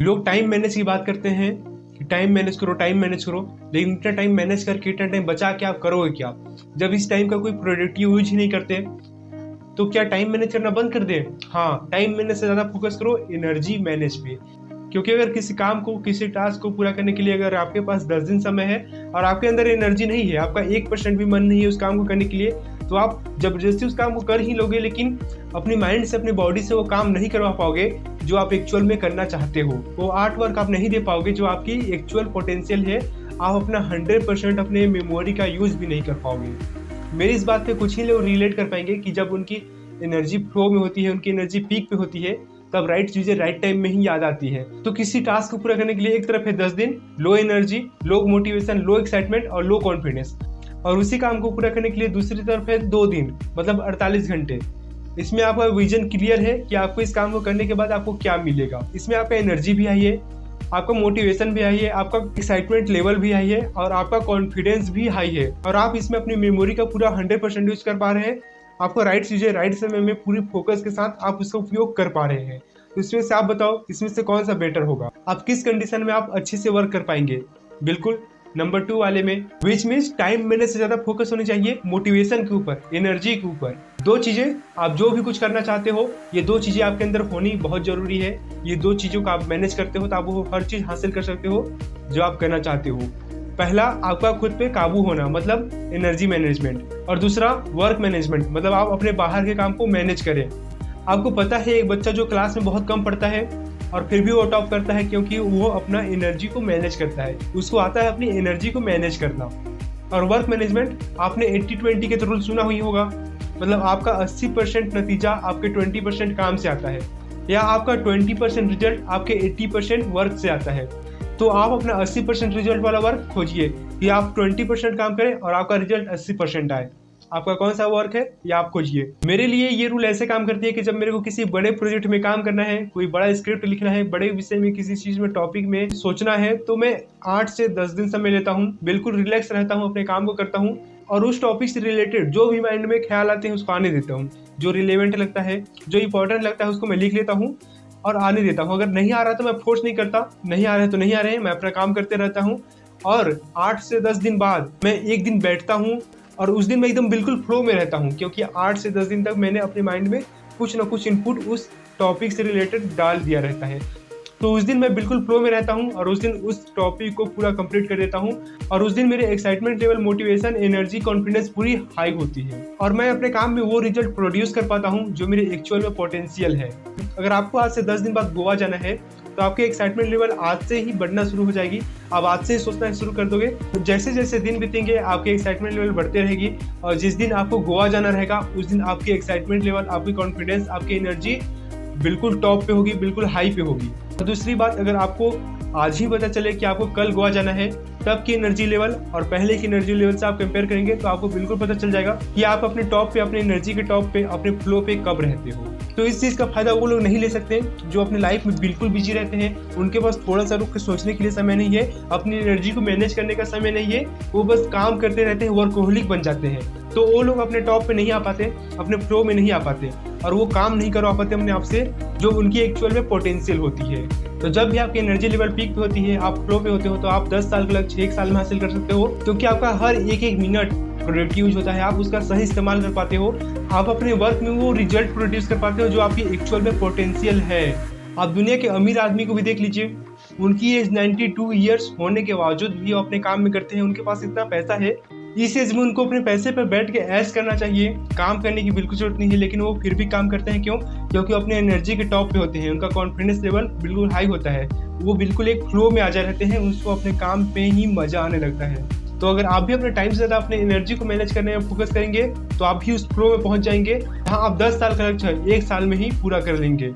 लोग time manage की बात करते हैं कि टाइम मैनेज करो, टाइम मैनेज करो, लेकिन इतना टाइम मैनेज करके इतना टाइम बचा के आप करोगे क्या जब इस टाइम का कोई प्रोडक्टिव यूज ही नहीं करते? तो क्या टाइम मैनेज करना बंद कर दें? हाँ, टाइम मैनेज से ज़्यादा फोकस करो एनर्जी मैनेज पे। क्योंकि अगर किसी काम को, किसी टास्क को पूरा करने के लिए अगर आपके पास 10 दिन समय है और आपके अंदर एनर्जी नहीं है, आपका 1% भी मन नहीं है उस काम को करने के लिए, तो आप जबरदस्ती उस काम को कर ही लोगे, लेकिन अपनी माइंड से, अपनी बॉडी से वो काम नहीं करवा पाओगे जो आप एक्चुअल में करना चाहते हो। वो आर्ट वर्क आप नहीं दे पाओगे जो आपकी एक्चुअल पोटेंशियल है। आप अपना 100% अपने मेमोरी का यूज भी नहीं कर पाओगे। मेरी इस बात पे कुछ ही लोग रिलेट कर पाएंगे कि जब उनकी एनर्जी फ्लो में होती है, उनकी एनर्जी पीक पे होती है, तब राइट चीजें राइट टाइम में ही याद आती है। तो किसी टास्क को पूरा करने के लिए एक तरफ है 10 दिन, लो एनर्जी, लो मोटिवेशन, लो एक्साइटमेंट और लो कॉन्फिडेंस, और उसी काम को पूरा करने के लिए दूसरी तरफ है 2 दिन, मतलब 48 घंटे। इसमें आपका विजन क्लियर है कि आपको इस काम को करने के बाद आपको क्या मिलेगा। इसमें आपका एनर्जी भी आई है, आपका मोटिवेशन भी हाई है, आपका एक्साइटमेंट लेवल भी हाई है और आपका कॉन्फिडेंस भी हाई है, और आप इसमें अपनी मेमोरी का पूरा 100% यूज कर पा रहे हैं। आपको राइट चीजें राइट समय में पूरी फोकस के साथ आप उसका उपयोग कर पा रहे हैं। तो इसमें से आप बताओ, इसमें से कौन सा बेटर होगा? आप किस कंडीशन में आप अच्छे से वर्क कर पाएंगे? बिल्कुल नंबर 2 वाले में, विच मीन्स टाइम मैनेज से ज्यादा फोकस होनी चाहिए मोटिवेशन के ऊपर, एनर्जी के ऊपर। 2 चीजें, आप जो भी कुछ करना चाहते हो, ये 2 चीजें आपके अंदर होनी बहुत जरूरी है। ये 2 चीजों का आप मैनेज करते हो तो आप वो हर चीज हासिल कर सकते हो जो आप करना चाहते हो। पहला, आपका खुद पे काबू होना, मतलब एनर्जी मैनेजमेंट, और दूसरा वर्क मैनेजमेंट, मतलब आप अपने बाहर के काम को मैनेज करें। आपको पता है एक बच्चा जो क्लास में बहुत कम पढ़ता है और फिर भी वो टॉप करता है क्योंकि वो अपना एनर्जी को मैनेज करता है, उसको आता है अपनी एनर्जी को मैनेज करना। और वर्क मैनेजमेंट, आपने 80-20 के तो रूल सुना ही होगा, मतलब आपका 80% नतीजा आपके 20% काम से आता है, या आपका 20% रिजल्ट आपके 80% वर्क से आता है। तो आप अपना 80% रिजल्ट वाला वर्क खोजिए कि आप 20% काम करें और आपका रिजल्ट 80% आए। आपका कौन सा वर्क है ये आप खोजिए। मेरे लिए ये रूल ऐसे काम करती है कि जब मेरे को किसी बड़े प्रोजेक्ट में काम करना है, कोई बड़ा स्क्रिप्ट लिखना है, बड़े विषय में किसी चीज में टॉपिक में सोचना है, तो मैं 8 से 10 दिन समय लेता हूँ, बिल्कुल रिलैक्स रहता हूँ, अपने काम को करता हूँ और उस टॉपिक से रिलेटेड जो भी माइंड में ख्याल आते हैं उसको आने देता हूँ। जो रिलेवेंट लगता है, जो इंपॉर्टेंट लगता है उसको मैं लिख लेता हूँ और आने देता हूँ। अगर नहीं आ रहा तो मैं फोर्स नहीं करता, नहीं आ रहे तो नहीं आ रहे, मैं अपना काम करते रहता हूँ। और 8 से 10 दिन बाद मैं एक दिन बैठता हूँ और उस दिन मैं एकदम बिल्कुल फ्लो में रहता हूँ, क्योंकि 8 से 10 दिन तक मैंने अपने माइंड में कुछ ना कुछ इनपुट उस टॉपिक से रिलेटेड डाल दिया रहता है। तो उस दिन मैं बिल्कुल फ्लो में रहता हूँ और उस दिन उस टॉपिक को पूरा कंप्लीट कर देता हूँ, और उस दिन मेरे excitement level, motivation, energy, confidence पूरी हाई होती है और मैं अपने काम में वो रिजल्ट प्रोड्यूस कर पाता हूँ जो मेरे एक्चुअल में पोटेंशियल है। अगर आपको आज से 10 दिन बाद गोवा जाना है तो आपके एक्साइटमेंट लेवल आज से ही बढ़ना शुरू हो जाएगी। आप आज से ही सोचना शुरू कर दोगे, तो जैसे जैसे दिन बीतेंगे आपके एक्साइटमेंट लेवल बढ़ते रहेगी, और जिस दिन आपको गोवा जाना रहेगा उस दिन आपकी एक्साइटमेंट लेवल, आपकी कॉन्फिडेंस, आपकी एनर्जी बिल्कुल टॉप पे होगी, बिल्कुल हाई पे होगी। और दूसरी बात, अगर आपको आज ही पता चले कि आपको कल गोवा जाना है, तब की एनर्जी लेवल और पहले की एनर्जी लेवल से आप कंपेयर करेंगे तो आपको बिल्कुल पता चल जाएगा कि आप अपने टॉप पे, अपने एनर्जी के टॉप पे, अपने फ्लो पे कब रहते हो। तो इस चीज़ का फायदा वो लोग नहीं ले सकते जो अपने लाइफ में बिल्कुल बिजी रहते हैं, उनके पास थोड़ा सा रुक के सोचने के लिए समय नहीं है, अपनी एनर्जी को मैनेज करने का समय नहीं है, वो बस काम करते रहते हैं, वर्कहोलिक बन जाते हैं। तो वो लोग अपने टॉप पे नहीं आ पाते, अपने फ्लो में नहीं आ पाते और वो काम नहीं करवा पाते अपने आप से जो उनकी एक्चुअल में पोटेंशियल होती है। तो जब भी आपकी एनर्जी लेवल पीक पे होती है, आप फ्लो पे होते हो, तो आप 10 साल का लक्ष्य 1 साल में हासिल कर सकते हो, क्योंकि आपका हर एक मिनट प्रोडक्टिव यूज होता है, आप उसका सही इस्तेमाल कर पाते हो, आप अपने वर्क में वो रिजल्ट प्रोड्यूस कर पाते हो जो आपकी एक्चुअल में पोटेंशियल है। आप दुनिया के अमीर आदमी को भी देख लीजिए, उनकी एज 92 ईयर्स होने के बावजूद भी वो अपने काम में करते हैं, उनके पास इतना पैसा है। इस एज में उनको अपने पैसे पर बैठ के ऐश करना चाहिए, काम करने की बिल्कुल जरूरत नहीं है, लेकिन वो फिर भी काम करते हैं। क्यों? क्योंकि अपने एनर्जी के टॉप पे होते हैं, उनका कॉन्फिडेंस लेवल बिल्कुल हाई होता है, वो बिल्कुल एक फ्लो में आ जा रहते हैं, उसको अपने काम पे ही मजा आने लगता है। तो अगर आप भी अपने टाइम से ज़्यादा अपने एनर्जी को मैनेज करने में फोकस करेंगे तो आप भी उस फ्लो में पहुंच जाएंगे, जहाँ आप 10 साल का लक्ष्य 1 साल में ही पूरा कर लेंगे।